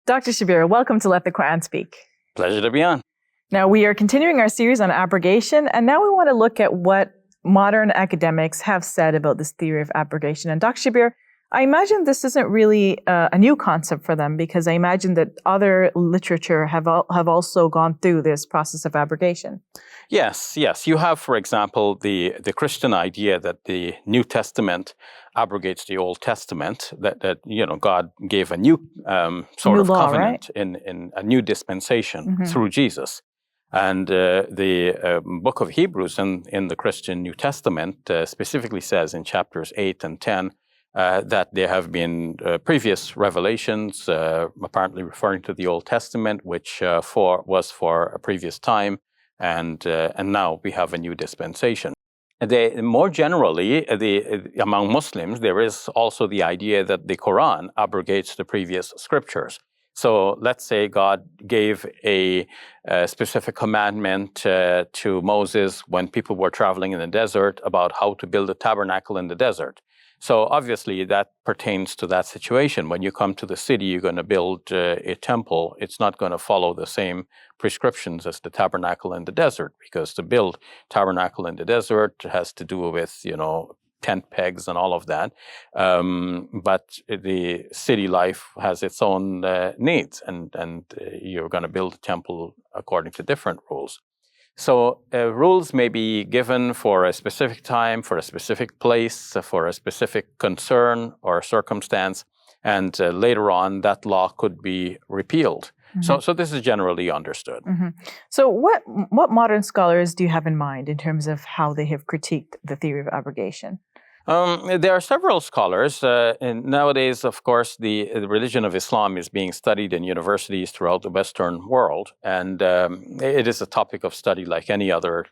Dr. Shabir, welcome to Let the Quran Speak. Pleasure to be on. Now, we are continuing our series on abrogation, and now we want to look at what modern academics have said about this theory of abrogation. And Dr. Shabir, I imagine this isn't really a new concept for them, because I imagine that other literature have also gone through this process of abrogation. Yes. You have, for example, the Christian idea that the New Testament abrogates the Old Testament, that God gave a new sort of law, covenant right? in a new dispensation through Jesus. And the book of Hebrews in the Christian New Testament specifically says in chapters 8 and 10 that there have been previous revelations, apparently referring to the Old Testament, which was for a previous time, and now we have a new dispensation. More generally, among Muslims, there is also the idea that the Quran abrogates the previous scriptures. So let's say God gave a specific commandment to Moses when people were traveling in the desert about how to build a tabernacle in the desert. So obviously that pertains to that situation. When you come to the city, you're going to build a temple. It's not going to follow the same prescriptions as the tabernacle in the desert, because to build tabernacle in the desert has to do with, tent pegs and all of that. But the city life has its own needs, and you're going to build a temple according to different rules. So rules may be given for a specific time, for a specific place, for a specific concern or circumstance, and later on that law could be repealed. So this is generally understood. So what modern scholars do you have in mind in terms of how they have critiqued the theory of abrogation? There are several scholars, and nowadays, of course, the religion of Islam is being studied in universities throughout the Western world, and it is a topic of study like any other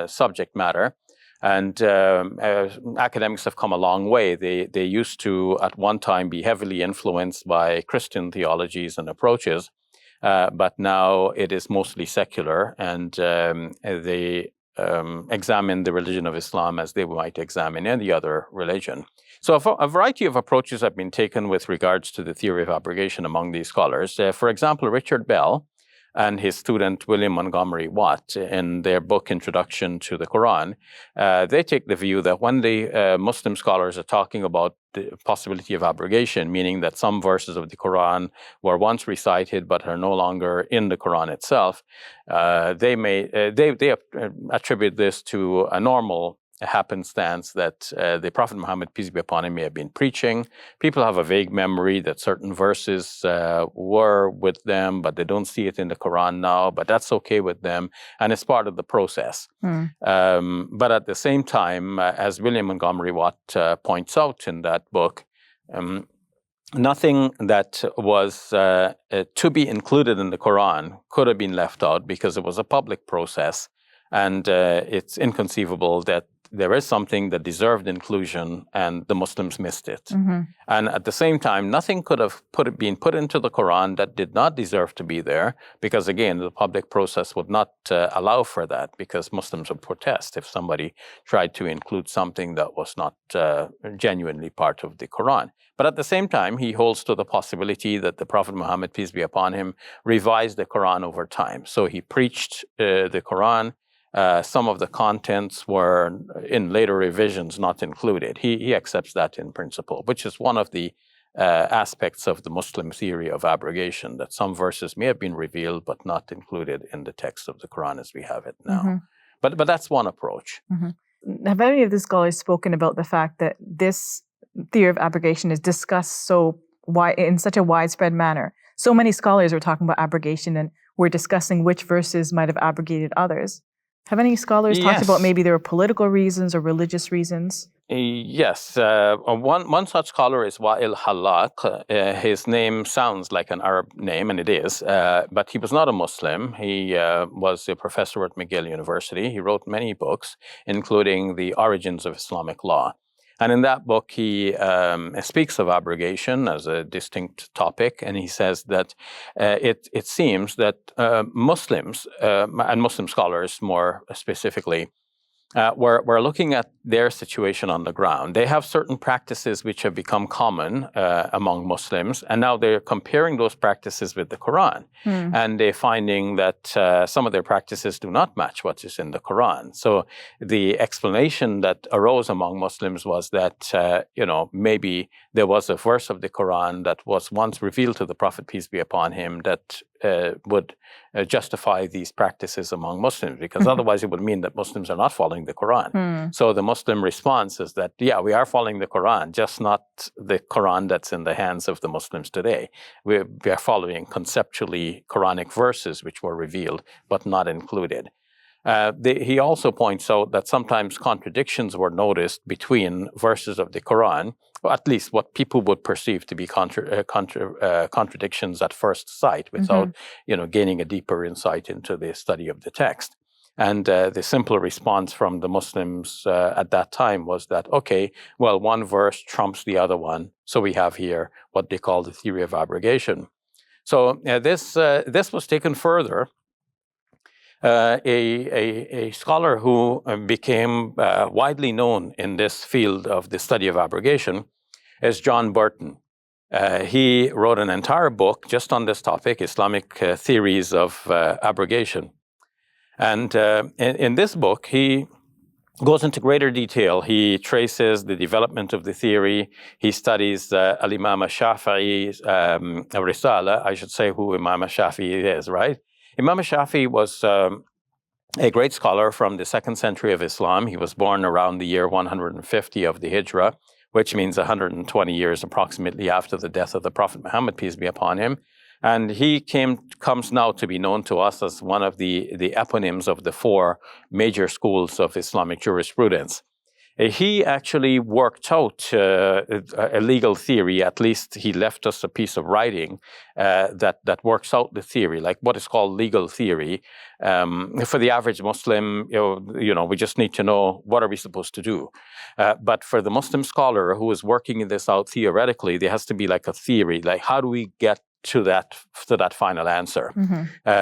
subject matter. And academics have come a long way. They used to, at one time, be heavily influenced by Christian theologies and approaches, but now it is mostly secular, and they examine the religion of Islam as they might examine any other religion. So a variety of approaches have been taken with regards to the theory of abrogation among these scholars. For example, Richard Bell and his student William Montgomery Watt, in their book Introduction to the Quran, they take the view that when the Muslim scholars are talking about the possibility of abrogation, meaning that some verses of the Quran were once recited but are no longer in the Quran itself, they attribute this to a normal happenstance that the Prophet Muhammad, peace be upon him, may have been preaching. People have a vague memory that certain verses were with them, but they don't see it in the Quran now, but that's okay with them, and it's part of the process. But at the same time, as William Montgomery Watt points out in that book, nothing that was to be included in the Quran could have been left out, because it was a public process, and it's inconceivable that there is something that deserved inclusion and the Muslims missed it. And at the same time, nothing could have been put into the Quran that did not deserve to be there, because again, the public process would not allow for that, because Muslims would protest if somebody tried to include something that was not genuinely part of the Quran. But at the same time, he holds to the possibility that the Prophet Muhammad, peace be upon him, revised the Quran over time. So he preached the Quran. Some of the contents were in later revisions not included. He accepts that in principle, which is one of the aspects of the Muslim theory of abrogation, that some verses may have been revealed but not included in the text of the Quran as we have it now. But that's one approach. Have any of the scholars spoken about the fact that this theory of abrogation is discussed in such a widespread manner? So many scholars are talking about abrogation, and we're discussing which verses might have abrogated others. Have any scholars talked about maybe there were political reasons or religious reasons? Yes. One such scholar is Wael Hallaq. His name sounds like an Arab name, and it is, but he was not a Muslim. He was a professor at McGill University. He wrote many books, including The Origins of Islamic Law. And in that book, he speaks of abrogation as a distinct topic, and he says that it seems that Muslims, and Muslim scholars more specifically, we're looking at their situation on the ground. They have certain practices which have become common among Muslims, and now they're comparing those practices with the Quran. And they're finding that some of their practices do not match what is in the Quran. So the explanation that arose among Muslims was that, maybe there was a verse of the Quran that was once revealed to the Prophet, peace be upon him, that would justify these practices among Muslims, because otherwise it would mean that Muslims are not following the Quran. So the Muslim response is that, yeah, we are following the Quran, just not the Quran that's in the hands of the Muslims today. We are following conceptually Quranic verses which were revealed but not included. He also points out that sometimes contradictions were noticed between verses of the Quran, or at least what people would perceive to be contradictions at first sight, without gaining a deeper insight into the study of the text. And the simple response from the Muslims at that time was that, okay, well, one verse trumps the other one, so we have here what they call the theory of abrogation. So this was taken further. A scholar who became widely known in this field of the study of abrogation is John Burton. He wrote an entire book just on this topic, Islamic Theories of Abrogation. And in this book, he goes into greater detail. He traces the development of the theory. He studies Imam Shafi Is, Risala, I should say who Imam Shafi is, right? Imam Shafi was a great scholar from the 2nd century of Islam. He was born around the year 150 of the Hijrah, which means 120 years approximately after the death of the Prophet Muhammad, peace be upon him. And he comes now to be known to us as one of the eponyms of the 4 major schools of Islamic jurisprudence. He actually worked out a legal theory. At least he left us a piece of writing that works out the theory, like what is called legal theory. For the average Muslim, we just need to know, what are we supposed to do? But for the Muslim scholar who is working this out theoretically, there has to be like a theory, like how do we get to that final answer.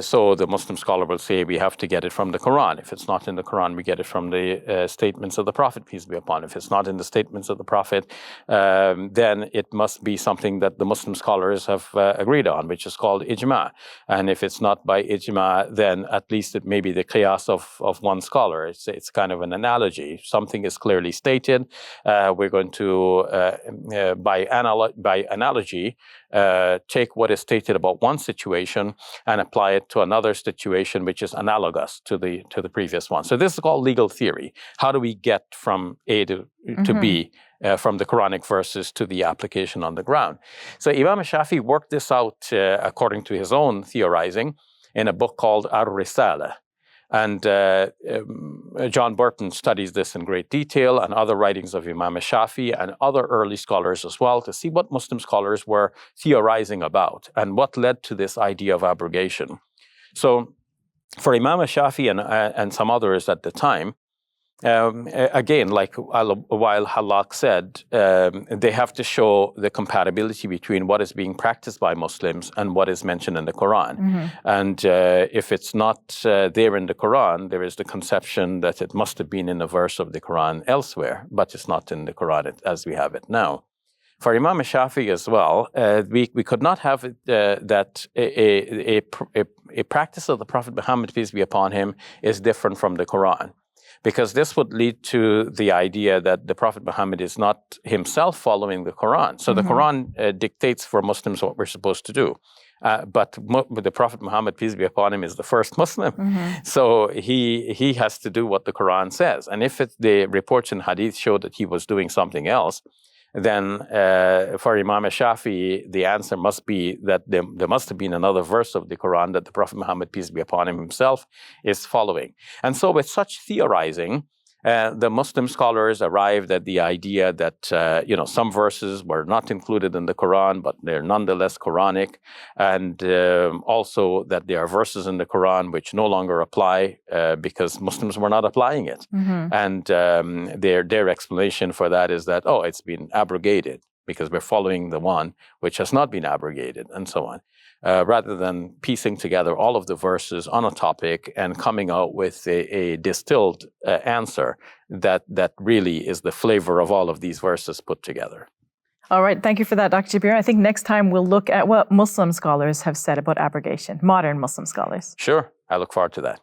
So the Muslim scholar will say we have to get it from the Quran. If it's not in the Quran, we get it from the statements of the Prophet, peace be upon him. If it's not in the statements of the Prophet, then it must be something that the Muslim scholars have agreed on, which is called ijma. And if it's not by ijma, then at least it may be the qiyas of one scholar. It's kind of an analogy. Something is clearly stated. We're going to, by analogy, take what is stated about one situation and apply it to another situation which is analogous to the previous one. So this is called legal theory. How do we get from A to B, from the Quranic verses to the application on the ground? So Imam Shafi worked this out according to his own theorizing in a book called Ar-Risala. And John Burton studies this in great detail, and other writings of Imam Shafi and other early scholars as well, to see what Muslim scholars were theorizing about and what led to this idea of abrogation. So for Imam Shafi and some others at the time, again, like Wael Hallaq said, they have to show the compatibility between what is being practiced by Muslims and what is mentioned in the Quran. And if it's not there in the Quran, there is the conception that it must have been in a verse of the Quran elsewhere, but it's not in the Quran as we have it now. For Imam Shafi as well, we could not have that a practice of the Prophet Muhammad, peace be upon him, is different from the Quran. Because this would lead to the idea that the Prophet Muhammad is not himself following the Quran. So the Quran dictates for Muslims what we're supposed to do. But the Prophet Muhammad, peace be upon him, is the first Muslim. So he has to do what the Quran says. And if the reports in Hadith show that he was doing something else, then for Imam Shafi, the answer must be that there must have been another verse of the Quran that the Prophet Muhammad, peace be upon him, himself is following. And so with such theorizing, the Muslim scholars arrived at the idea that some verses were not included in the Quran, but they're nonetheless Quranic, and also that there are verses in the Quran which no longer apply because Muslims were not applying it. And their explanation for that is that, it's been abrogated because we're following the one which has not been abrogated, and so on. rather than piecing together all of the verses on a topic and coming out with a distilled answer that really is the flavor of all of these verses put together. All right, thank you for that, Dr. Shabir. I think next time we'll look at what Muslim scholars have said about abrogation, modern Muslim scholars. Sure, I look forward to that.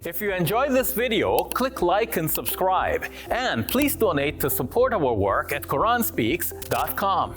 If you enjoyed this video, click like and subscribe. And please donate to support our work at QuranSpeaks.com.